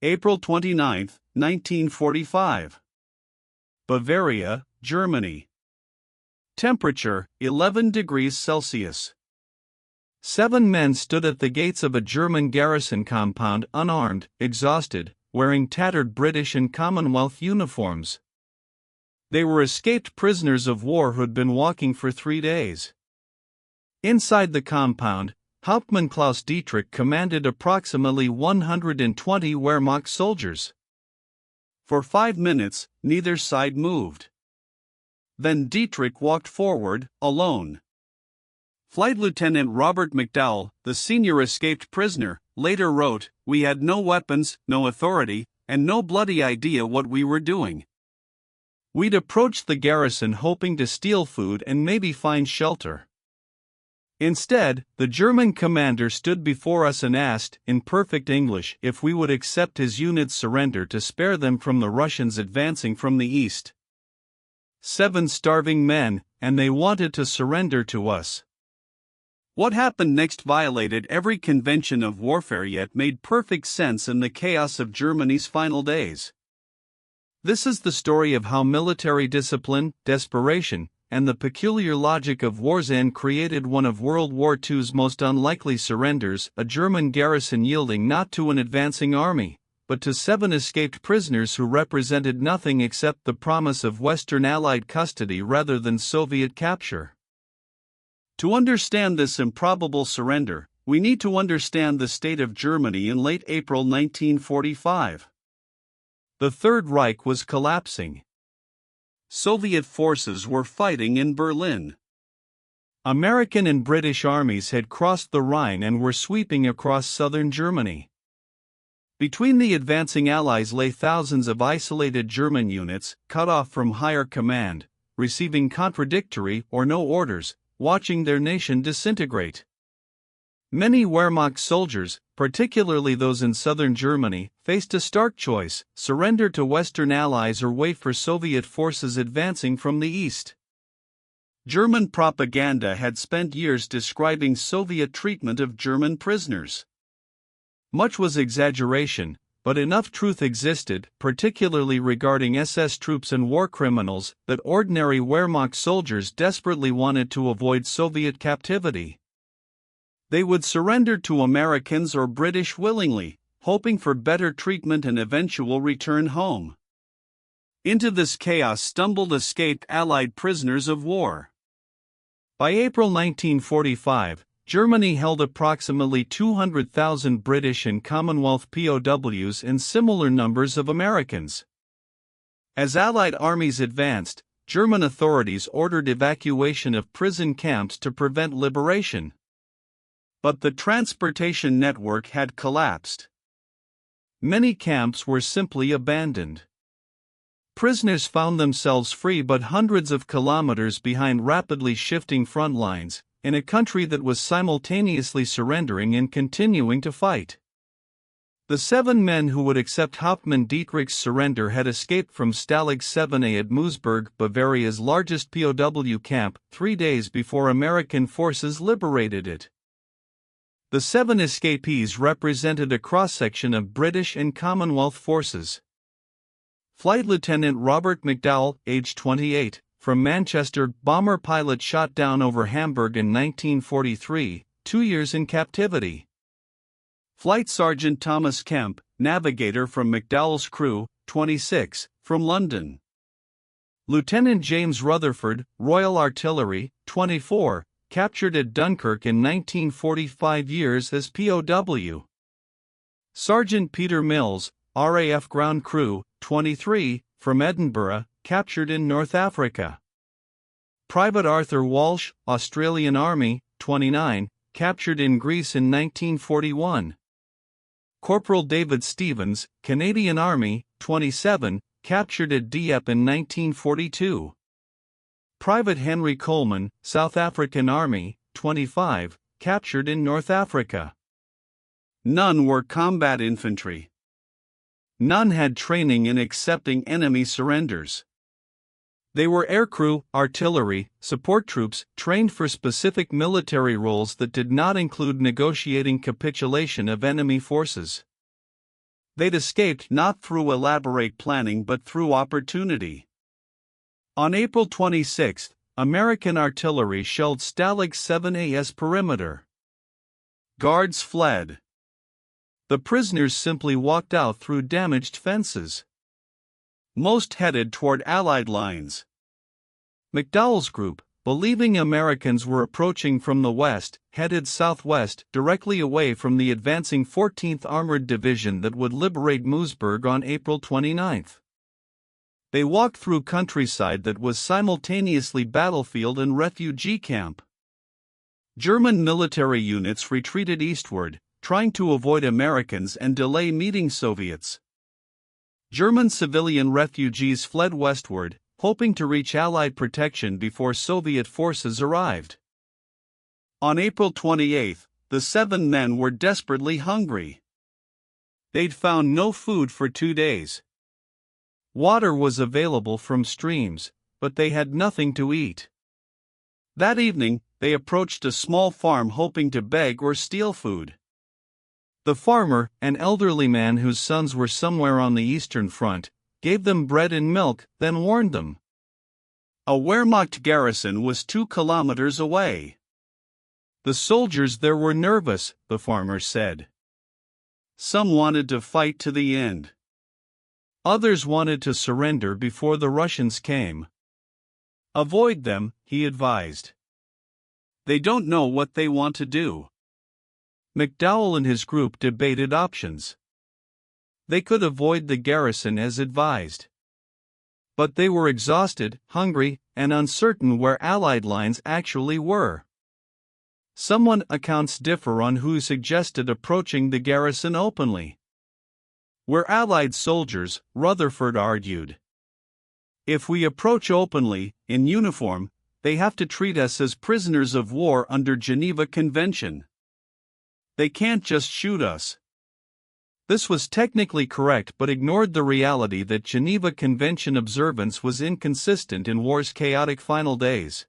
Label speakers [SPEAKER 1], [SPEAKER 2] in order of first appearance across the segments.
[SPEAKER 1] April 29, 1945. Bavaria, Germany. Temperature, 11 degrees Celsius.
[SPEAKER 2] 7 men stood at the gates of a German garrison compound unarmed, exhausted, wearing tattered British and Commonwealth uniforms. They were escaped prisoners of war who'd been walking for 3 days. Inside the compound, Hauptmann Klaus Dietrich commanded approximately 120 Wehrmacht soldiers.
[SPEAKER 1] For 5 minutes, neither side moved. Then Dietrich walked forward, alone. Flight Lieutenant Robert McDowell, the senior escaped prisoner, later wrote, "We had no weapons, no authority, and no bloody idea what we were doing.
[SPEAKER 2] We'd approached the garrison hoping to steal food and maybe find shelter. Instead, the German commander stood before us and asked, in perfect English, if we would accept his unit's surrender to spare them from the Russians advancing from the east. 7 starving men, and they wanted to surrender to us."
[SPEAKER 1] What happened next violated every convention of warfare yet made perfect sense in the chaos of Germany's final days.
[SPEAKER 2] This is the story of how military discipline, desperation, and the peculiar logic of war's end created one of World War II's most unlikely surrenders, a German garrison yielding not to an advancing army, but to 7 escaped prisoners who represented nothing except the promise of Western Allied custody rather than Soviet capture.
[SPEAKER 1] To understand this improbable surrender, we need to understand the state of Germany in late April 1945.
[SPEAKER 2] The Third Reich was collapsing.
[SPEAKER 1] Soviet forces were fighting in Berlin.
[SPEAKER 2] American and British armies had crossed the Rhine and were sweeping across southern Germany. Between the advancing Allies lay thousands of isolated German units, cut off from higher command, receiving contradictory or no orders, watching their nation disintegrate. Many Wehrmacht soldiers, particularly those in southern Germany, faced a stark choice: surrender to Western Allies or wait for Soviet forces advancing from the east.
[SPEAKER 1] German propaganda had spent years describing Soviet treatment of German prisoners.
[SPEAKER 2] Much was exaggeration, but enough truth existed, particularly regarding SS troops and war criminals, that ordinary Wehrmacht soldiers desperately wanted to avoid Soviet captivity. They would surrender to Americans or British willingly, hoping for better treatment and eventual return home. Into this chaos stumbled escaped Allied prisoners of war. By April 1945, Germany held approximately 200,000 British and Commonwealth POWs and similar numbers of Americans. As Allied armies advanced, German authorities ordered evacuation of prison camps to prevent liberation.
[SPEAKER 1] But the transportation network had collapsed.
[SPEAKER 2] Many camps were simply abandoned. Prisoners found themselves free but hundreds of kilometers behind rapidly shifting front lines, in a country that was simultaneously surrendering and continuing to fight. The 7 men who would accept Hauptmann Dietrich's surrender had escaped from Stalag 7A at Moosburg, Bavaria's largest POW camp, 3 days before American forces liberated it. The 7 escapees represented a cross-section of British and Commonwealth forces. Flight Lieutenant Robert McDowell, age 28, from Manchester, bomber pilot shot down over Hamburg in 1943, 2 years in captivity.
[SPEAKER 1] Flight Sergeant Thomas Kemp, navigator from McDowell's crew, 26, from London.
[SPEAKER 2] Lieutenant James Rutherford, Royal Artillery, 24, captured at Dunkirk in 1945, years as POW. Sergeant Peter Mills, RAF Ground Crew, 23, from Edinburgh, captured in North Africa. Private Arthur Walsh, Australian Army, 29, captured in Greece in 1941. Corporal David Stevens, Canadian Army, 27, captured at Dieppe in 1942. Private Henry Coleman, South African Army, 25, captured in North Africa.
[SPEAKER 1] None were combat infantry.
[SPEAKER 2] None had training in accepting enemy surrenders. They were aircrew, artillery, support troops, trained for specific military roles that did not include negotiating capitulation of enemy forces.
[SPEAKER 1] They'd escaped not through elaborate planning but through opportunity. On April 26, American artillery shelled Stalag 7A's perimeter. Guards fled. The prisoners simply walked out through damaged fences. Most headed toward Allied lines. McDowell's group, believing Americans were approaching from the west, headed southwest directly away from the advancing 14th Armored Division that would liberate Moosburg on April 29. They walked through countryside that was simultaneously battlefield and refugee camp. German military units retreated eastward, trying to avoid Americans and delay meeting Soviets. German civilian refugees fled westward, hoping to reach Allied protection before Soviet forces arrived. On April 28, the 7 men were desperately hungry. They'd found no food for 2 days. Water was available from streams, but they had nothing to eat. That evening, they approached a small farm hoping to beg or steal food. The farmer, an elderly man whose sons were somewhere on the Eastern Front, gave them bread and milk, then warned them. A Wehrmacht garrison was 2 kilometers away. The soldiers there were nervous, the farmer said. Some wanted to fight to the end. Others wanted to surrender before the Russians came. Avoid them, he advised. They don't know what they want to do. McDowell and his group debated options. They could avoid the garrison as advised. But they were exhausted, hungry, and uncertain where Allied lines actually were. Some accounts differ on who suggested approaching the garrison openly. We're Allied soldiers, Rutherford argued. If we approach openly, in uniform, they have to treat us as prisoners of war under Geneva Convention. They can't just shoot us. This was technically correct but ignored the reality that Geneva Convention observance was inconsistent in war's chaotic final days.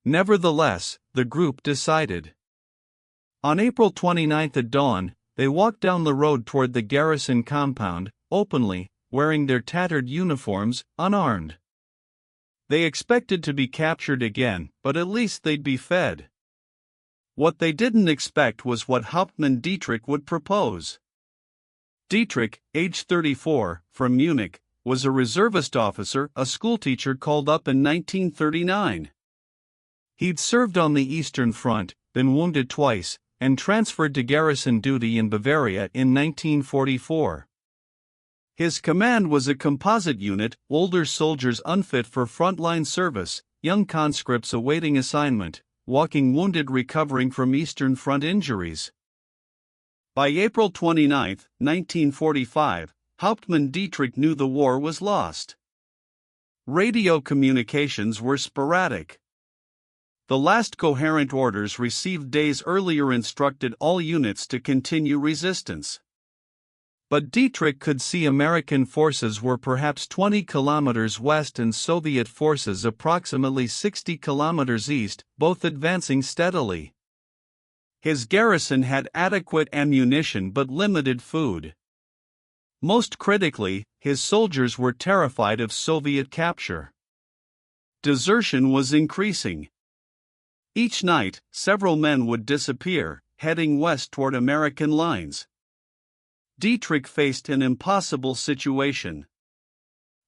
[SPEAKER 1] Nevertheless, the group decided. On April 29 at dawn, they walked down the road toward the garrison compound, openly, wearing their tattered uniforms, unarmed. They expected to be captured again, but at least they'd be fed. What they didn't expect was what Hauptmann Dietrich would propose. Dietrich, age 34, from Munich, was a reservist officer, a schoolteacher called up in 1939. He'd served on the Eastern Front, been wounded twice, and transferred to garrison duty in Bavaria in 1944. His command was a composite unit, older soldiers unfit for frontline service, young conscripts awaiting assignment, walking wounded recovering from Eastern Front injuries. By April 29, 1945, Hauptmann Dietrich knew the war was lost. Radio communications were sporadic. The last coherent orders received days earlier instructed all units to continue resistance. But Dietrich could see American forces were perhaps 20 kilometers west and Soviet forces approximately 60 kilometers east, both advancing steadily. His garrison had adequate ammunition but limited food. Most critically, his soldiers were terrified of Soviet capture. Desertion was increasing. Each night, several men would disappear, heading west toward American lines. Dietrich faced an impossible situation.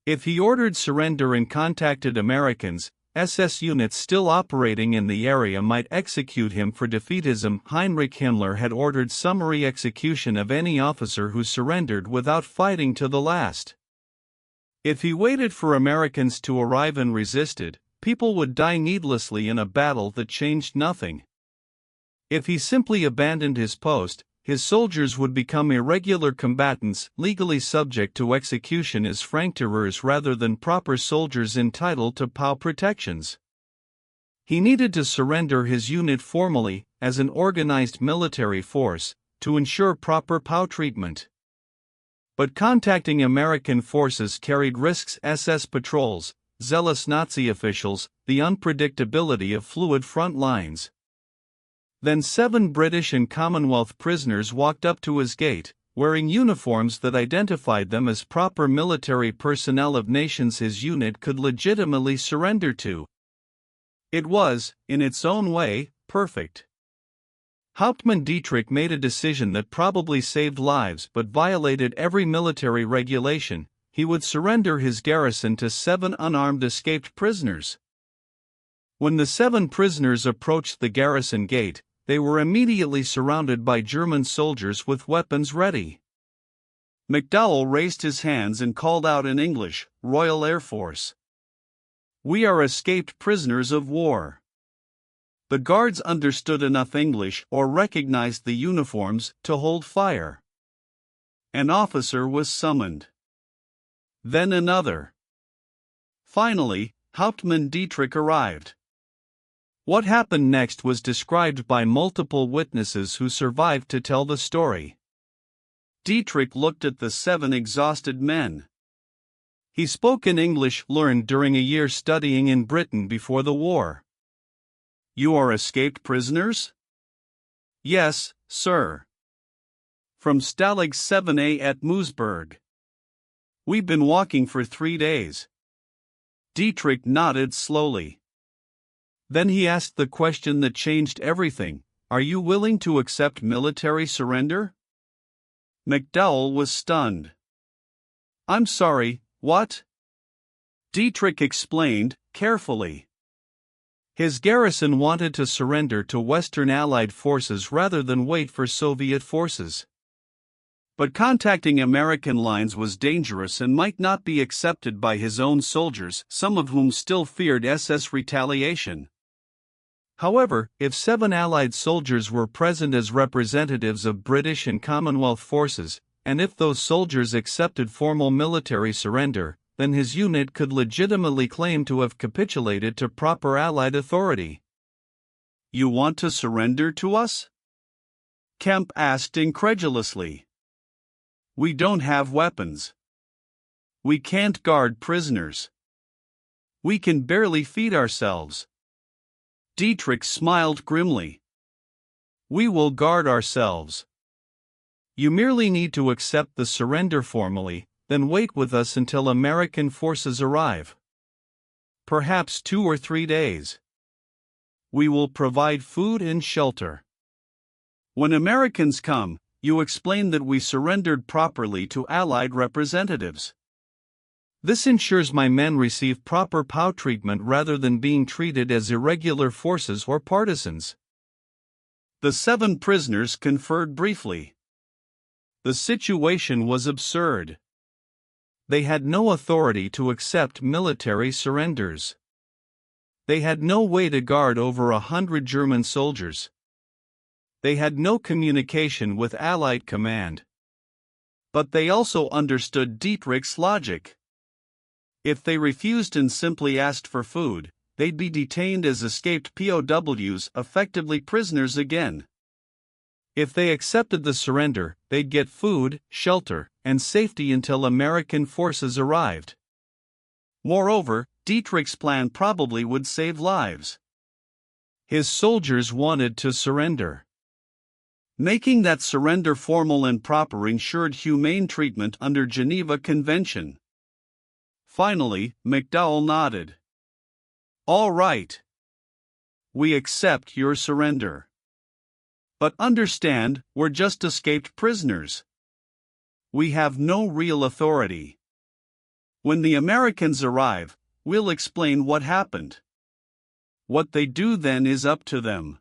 [SPEAKER 1] If he ordered surrender and contacted Americans, SS units still operating in the area might execute him for defeatism. Heinrich Himmler had ordered summary execution of any officer who surrendered without fighting to the last. If he waited for Americans to arrive and resisted, people would die needlessly in a battle that changed nothing. If he simply abandoned his post, his soldiers would become irregular combatants, legally subject to execution as franc-tireurs rather than proper soldiers entitled to POW protections. He needed to surrender his unit formally, as an organized military force, to ensure proper POW treatment. But contacting American forces carried risks: SS patrols, zealous Nazi officials, the unpredictability of fluid front lines. Then 7 British and Commonwealth prisoners walked up to his gate,
[SPEAKER 2] wearing uniforms that identified them as proper military personnel of nations his unit could legitimately surrender to. It was, in its own way, perfect. Hauptmann Dietrich made a decision that probably saved lives but violated every military regulation. He would surrender his garrison to 7 unarmed escaped prisoners. When the 7 prisoners approached the garrison gate, they were immediately surrounded by German soldiers with weapons ready.
[SPEAKER 1] McDowell raised his hands and called out in English, "Royal Air Force. We are escaped prisoners of war." The guards understood enough English or recognized the uniforms to hold fire. An officer was summoned. Then another. Finally, Hauptmann Dietrich arrived. What happened next was described by multiple witnesses who survived to tell the story. Dietrich looked at the 7 exhausted men. He spoke in English learned during a year studying in Britain before the war. "You are escaped prisoners?" "Yes, sir. From Stalag 7A at Moosburg. We've been walking for 3 days." Dietrich nodded slowly. Then he asked the question that changed everything: "Are you willing to accept military surrender?" McDowell was stunned. "I'm sorry, what?" Dietrich explained, carefully. His garrison wanted to surrender to Western Allied forces rather than wait for Soviet forces. But contacting American lines was dangerous and might not be accepted by his own soldiers, some of whom still feared SS retaliation. However, if 7 Allied soldiers were present as representatives of British and Commonwealth forces, and if those soldiers accepted formal military surrender, then his unit could legitimately claim to have capitulated to proper Allied authority. "You want to surrender to us?" Kemp asked incredulously. "We don't have weapons. We can't guard prisoners. We can barely feed ourselves." Dietrich smiled grimly. "We will guard ourselves. You merely need to accept the surrender formally, then wait with us until American forces arrive. Perhaps 2 or 3 days. We will provide food and shelter. When Americans come, you explain that we surrendered properly to Allied representatives. This ensures my men receive proper POW treatment rather than being treated as irregular forces or partisans." The 7 prisoners conferred briefly. The situation was absurd. They had no authority to accept military surrenders. They had no way to guard over 100 German soldiers. They had no communication with Allied command. But they also understood Dietrich's logic. If they refused and simply asked for food, they'd be detained as escaped POWs, effectively prisoners again. If they accepted the surrender, they'd get food, shelter, and safety until American forces arrived. Moreover, Dietrich's plan probably would save lives. His soldiers wanted to surrender. Making that surrender formal and proper ensured humane treatment under Geneva Convention. Finally, McDowell nodded. "All right. We accept your surrender. But understand, we're just escaped prisoners. We have no real authority. When the Americans arrive, we'll explain what happened. What they do then is up to them."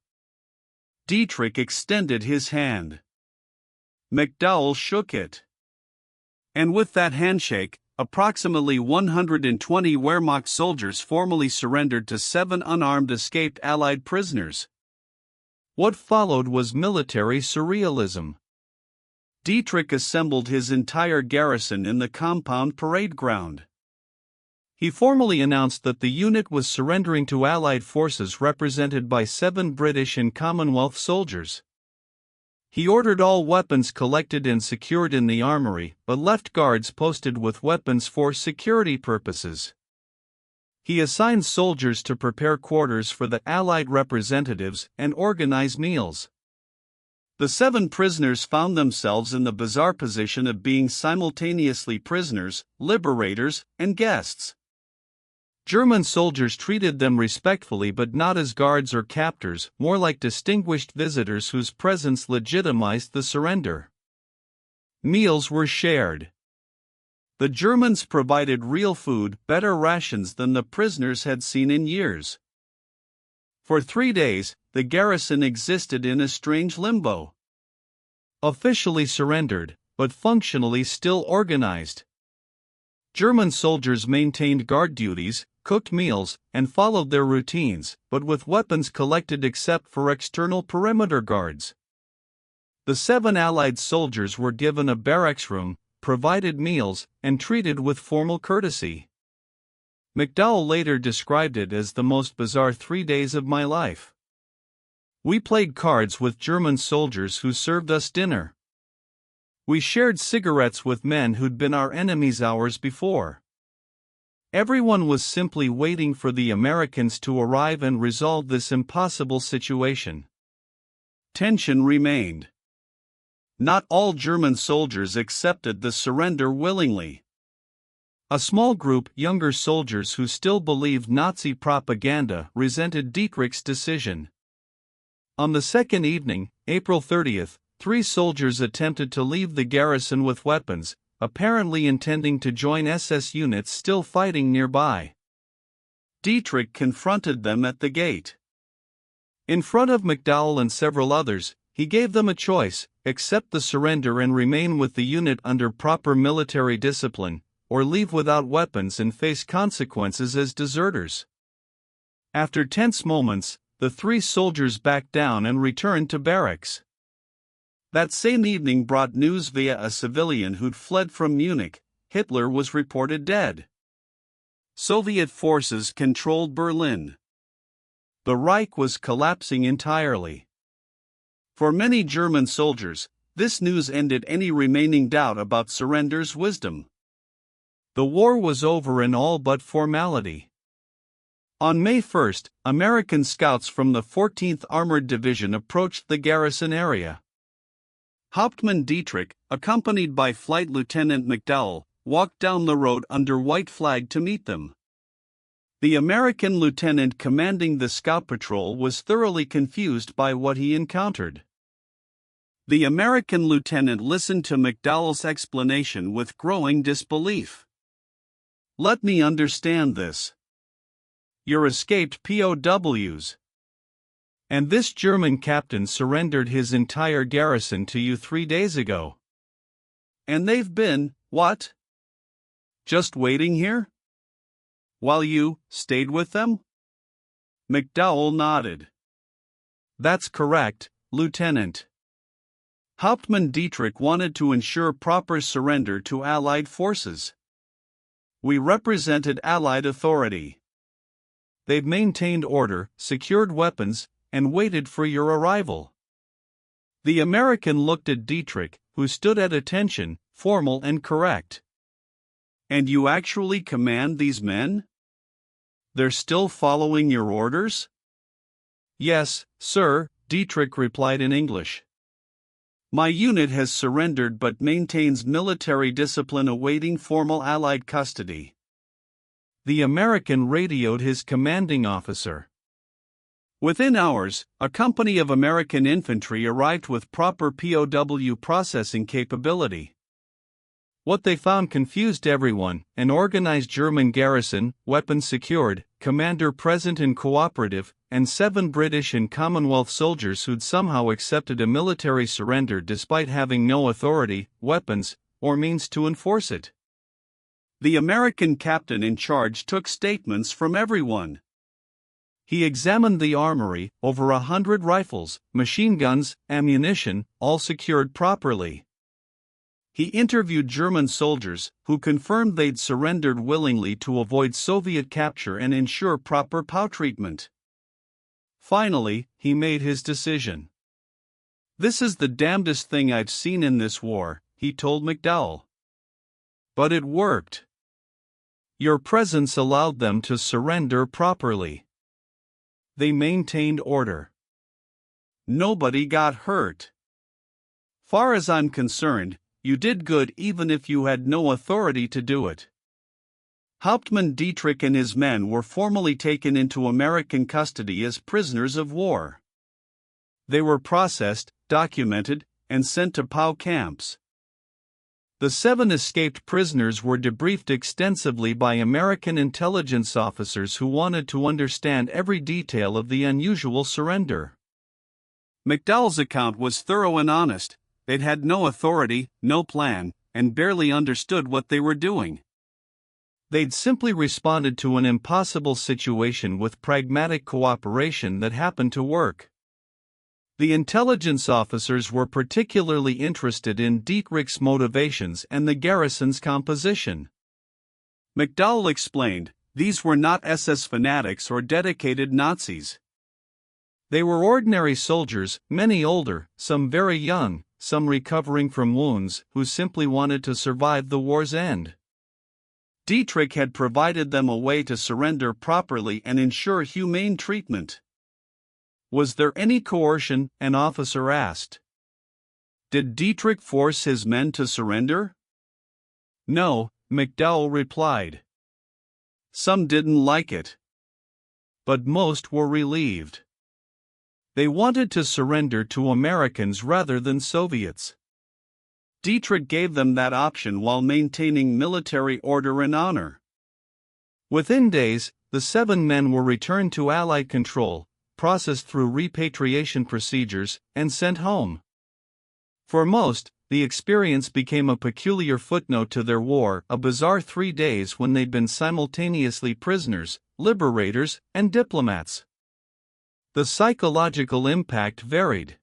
[SPEAKER 1] Dietrich extended his hand. McDowell shook it. And with that handshake, approximately 120 Wehrmacht soldiers formally surrendered to 7 unarmed escaped Allied prisoners. What followed was military surrealism. Dietrich assembled his entire garrison in the compound parade ground. He formally announced that the unit was surrendering to Allied forces represented by 7 British and Commonwealth soldiers. He ordered all weapons collected and secured in the armory, but left guards posted with weapons for security purposes. He assigned soldiers to prepare quarters for the Allied representatives and organize meals. The 7 prisoners found themselves in the bizarre position of being simultaneously prisoners, liberators, and guests.
[SPEAKER 2] German soldiers treated them respectfully but not as guards or captors, more like distinguished visitors whose presence legitimized the surrender. Meals were shared.
[SPEAKER 1] The Germans provided real food, better rations than the prisoners had seen in years. For 3 days, the garrison existed in a strange limbo.
[SPEAKER 2] Officially surrendered, but functionally still organized. German soldiers maintained guard duties, cooked meals, and followed their routines, but with weapons collected except for external perimeter guards. The 7 Allied soldiers were given a barracks room, provided meals, and treated with formal courtesy. McDowell later described it as the most bizarre 3 days of my life. We played cards with German soldiers who served us dinner. We shared cigarettes with men who'd been our enemies hours before. Everyone was simply waiting for the Americans to arrive and resolve this impossible situation.
[SPEAKER 1] Tension remained. Not all German soldiers accepted the surrender willingly.
[SPEAKER 2] A small group, younger soldiers who still believed Nazi propaganda, resented Dietrich's decision. On the second evening, April 30th, 3 soldiers attempted to leave the garrison with weapons, apparently intending to join SS units still fighting nearby.
[SPEAKER 1] Dietrich confronted them at the gate.
[SPEAKER 2] In front of McDowell and several others, he gave them a choice: accept the surrender and remain with the unit under proper military discipline, or leave without weapons and face consequences as deserters. After tense moments, the 3 soldiers backed down and returned to barracks.
[SPEAKER 1] That same evening brought news via a civilian who'd fled from Munich: Hitler was reported dead. Soviet forces controlled Berlin. The Reich was collapsing entirely. For many German soldiers, this news ended any remaining doubt about surrender's wisdom.
[SPEAKER 2] The war was over in all but formality. On May 1, American scouts from the 14th Armored Division approached the garrison area.
[SPEAKER 1] Hauptmann Dietrich, accompanied by Flight Lieutenant McDowell, walked down the road under white flag to meet them. The American lieutenant commanding the scout patrol was thoroughly confused by what he encountered. The American lieutenant listened to McDowell's explanation with growing disbelief. "Let me understand this. You're escaped POWs.
[SPEAKER 2] And this German captain surrendered his entire garrison to you 3 days ago.
[SPEAKER 1] And they've been, what? Just waiting here? While you stayed with them?" McDowell nodded.
[SPEAKER 2] "That's correct, Lieutenant."
[SPEAKER 1] Hauptmann Dietrich wanted to ensure proper surrender to Allied forces. "We represented Allied authority.
[SPEAKER 2] They've maintained order, secured weapons, and waited for your arrival."
[SPEAKER 1] The American looked at Dietrich, who stood at attention, formal and correct. "And you actually command these men? They're still following your orders?"
[SPEAKER 2] "Yes, sir," Dietrich replied in English.
[SPEAKER 1] "My unit has surrendered but maintains military discipline awaiting formal Allied custody."
[SPEAKER 2] The American radioed his commanding officer.
[SPEAKER 1] Within hours, a company of American infantry arrived with proper POW processing capability.
[SPEAKER 2] What they found confused everyone: an organized German garrison, weapons secured, commander present and cooperative, and 7 British and Commonwealth soldiers who'd somehow accepted a military surrender despite having no authority, weapons, or means to enforce it.
[SPEAKER 1] The American captain in charge took statements from everyone.
[SPEAKER 2] He examined the armory: over 100 rifles, machine guns, ammunition, all secured properly.
[SPEAKER 1] He interviewed German soldiers, who confirmed they'd surrendered willingly to avoid Soviet capture and ensure proper POW treatment. Finally, he made his decision. "This is the damnedest thing I've seen in this war," he told McDowell. "But it worked.
[SPEAKER 2] Your presence allowed them to surrender properly. They maintained order.
[SPEAKER 1] Nobody got hurt. Far as I'm concerned, you did good even if you had no authority to do it. Hauptmann Dietrich and his men were formally taken into American custody as prisoners of war. They were processed, documented, and sent to POW camps. The 7 escaped prisoners were debriefed extensively by American intelligence officers who wanted to understand every detail of the unusual surrender. McDowell's account was thorough and honest. They'd had no authority, no plan, and barely understood what they were doing. They'd simply responded to an impossible situation with pragmatic cooperation that happened to work. The intelligence officers were particularly interested in Dietrich's motivations and the garrison's composition. McDowell explained, these were not SS fanatics or dedicated Nazis. They were ordinary soldiers, many older, some very young, some recovering from wounds, who simply wanted to survive the war's end. Dietrich had provided them a way to surrender properly and ensure humane treatment. Was there any coercion? An officer asked. Did Dietrich force his men to surrender? No, McDowell replied. Some didn't like it. But most were relieved. They wanted to surrender to Americans rather than Soviets. Dietrich gave them that option while maintaining military order and honor. Within days, the 7 men were returned to Allied control, processed through repatriation procedures, and sent home. For most, the experience became a peculiar footnote to their war, a bizarre 3 days when they'd been simultaneously prisoners, liberators, and diplomats. The psychological impact varied.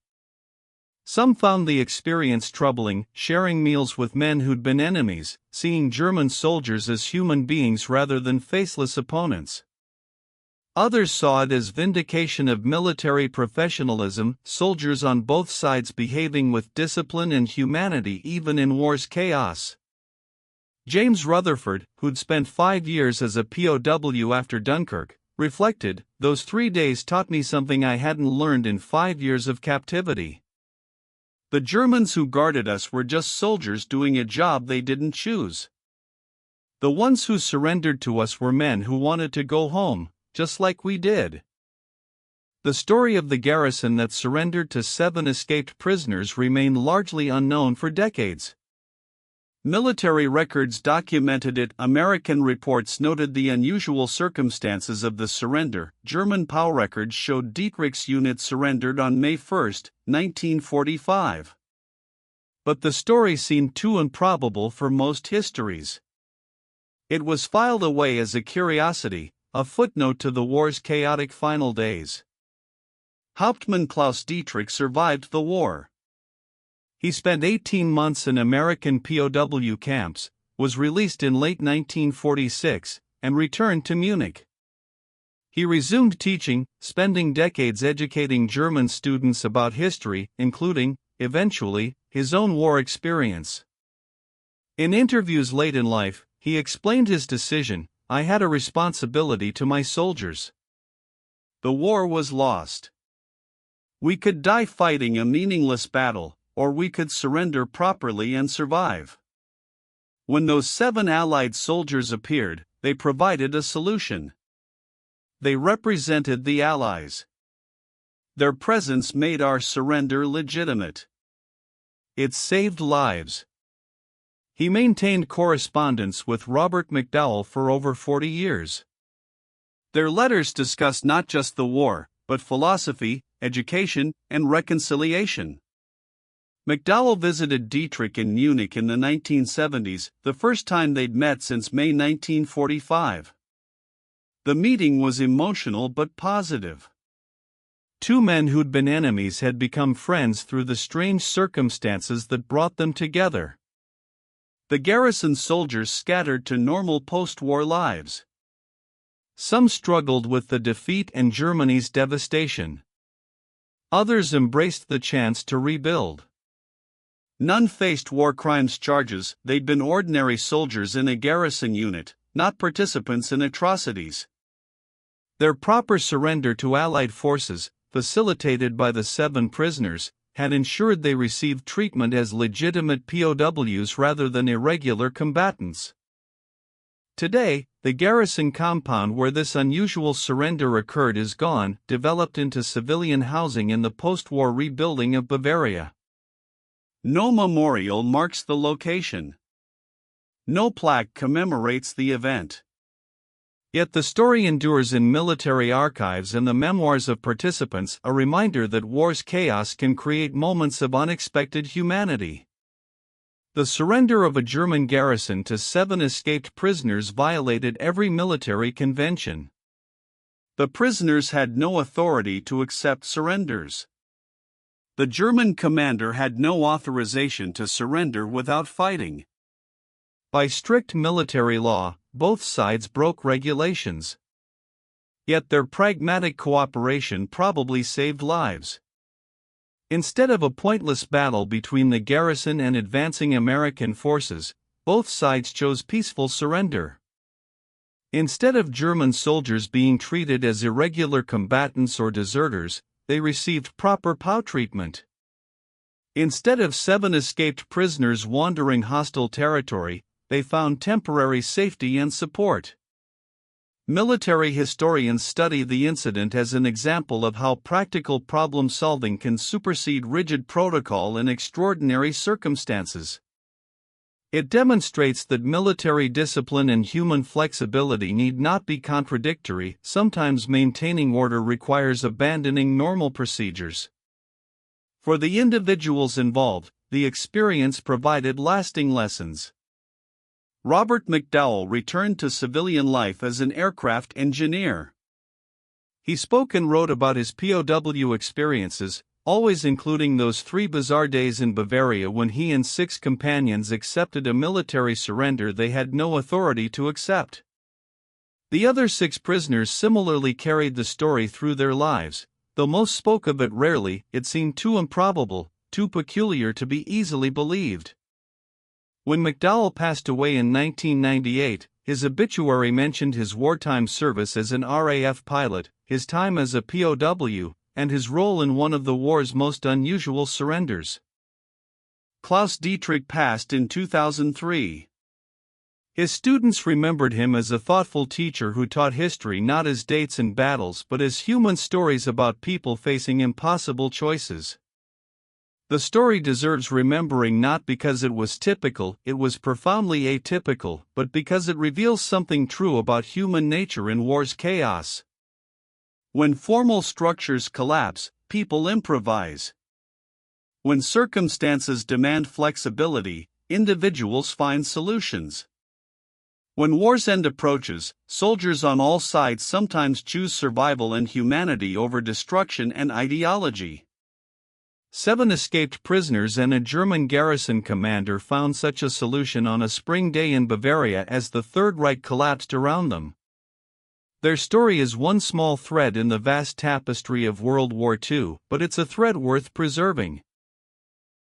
[SPEAKER 1] Some found the experience troubling, sharing meals with men who'd been enemies, seeing German soldiers as human beings rather than faceless opponents. Others saw it as vindication of military professionalism, soldiers on both sides behaving with discipline and humanity even in war's chaos. James Rutherford, who'd spent 5 years as a POW after Dunkirk, reflected, those 3 days taught me something I hadn't learned in 5 years of captivity. The Germans who guarded us were just soldiers doing a job they didn't choose. The ones who surrendered to us were men who wanted to go home, just like we did. The story of the garrison that surrendered to 7 escaped prisoners remained largely unknown for decades. Military records documented it. American reports noted the unusual circumstances of the surrender. German POW records showed Dietrich's unit surrendered on May 1, 1945. But the story seemed too improbable for most histories. It was filed away as a curiosity, a footnote to the war's chaotic final days. Hauptmann Klaus Dietrich survived the war. He spent 18 months in American POW camps, was released in late 1946, and returned to Munich. He resumed teaching, spending decades educating German students about history, including, eventually, his own war experience. In interviews late in life, he explained his decision: I had a responsibility to my soldiers. The war was lost. We could die fighting a meaningless battle, or we could surrender properly and survive. When those 7 Allied soldiers appeared, they provided a solution. They represented the Allies. Their presence made our surrender legitimate. It saved lives. He maintained correspondence with Robert McDowell for over 40 years. Their letters discussed not just the war, but philosophy, education, and reconciliation. McDowell visited Dietrich in Munich in the 1970s, the first time they'd met since May 1945. The meeting was emotional but positive. 2 men who'd been enemies had become friends through the strange circumstances that brought them together. The garrison soldiers scattered to normal post-war lives. Some struggled with the defeat and Germany's devastation. Others embraced the chance to rebuild. None faced war crimes charges. They'd been ordinary soldiers in a garrison unit, not participants in atrocities. Their proper surrender to Allied forces, facilitated by the 7 prisoners,
[SPEAKER 2] had ensured they received treatment as legitimate POWs rather than irregular combatants. Today, the Garrison compound where this unusual surrender occurred is gone, developed into civilian housing in the post-war rebuilding of Bavaria.
[SPEAKER 1] No memorial marks the location. No plaque commemorates the event.
[SPEAKER 2] Yet the story endures in military archives and the memoirs of participants, a reminder that war's chaos can create moments of unexpected humanity. The surrender of a German garrison to 7 escaped prisoners violated every military convention.
[SPEAKER 1] The prisoners had no authority to accept surrenders. The German commander had no authorization to surrender without fighting.
[SPEAKER 2] By strict military law, both sides broke regulations. Yet their pragmatic cooperation probably saved lives. Instead of a pointless battle between the garrison and advancing American forces, both sides chose peaceful surrender. Instead of German soldiers being treated as irregular combatants or deserters, they received proper POW treatment. Instead of 7 escaped prisoners wandering hostile territory, they found temporary safety and support. Military historians study the incident as an example of how practical problem solving can supersede rigid protocol in extraordinary circumstances. It demonstrates that military discipline and human flexibility need not be contradictory. Sometimes maintaining order requires abandoning normal procedures. For the individuals involved, the experience provided lasting lessons. Robert McDowell returned to civilian life as an aircraft engineer. He spoke and wrote about his POW experiences, always including those 3 bizarre days in Bavaria when he and 6 companions accepted a military surrender they had no authority to accept. The other 6 prisoners similarly carried the story through their lives. Though most spoke of it rarely, it seemed too improbable, too peculiar to be easily believed. When McDowell passed away in 1998, his obituary mentioned his wartime service as an RAF pilot, his time as a POW, and his role in one of the war's most unusual surrenders.
[SPEAKER 1] Klaus Dietrich passed in 2003.
[SPEAKER 2] His students remembered him as a thoughtful teacher who taught history not as dates and battles but as human stories about people facing impossible choices. The story deserves remembering not because it was typical, it was profoundly atypical, but because it reveals something true about human nature in war's chaos.
[SPEAKER 1] When formal structures collapse, people improvise. When circumstances demand flexibility, individuals find solutions. When war's end approaches, soldiers on all sides sometimes choose survival and humanity over destruction and ideology.
[SPEAKER 2] 7 escaped prisoners and a German garrison commander found such a solution on a spring day in Bavaria as the Third Reich collapsed around them. Their story is one small thread in the vast tapestry of World War II, but it's a thread worth preserving.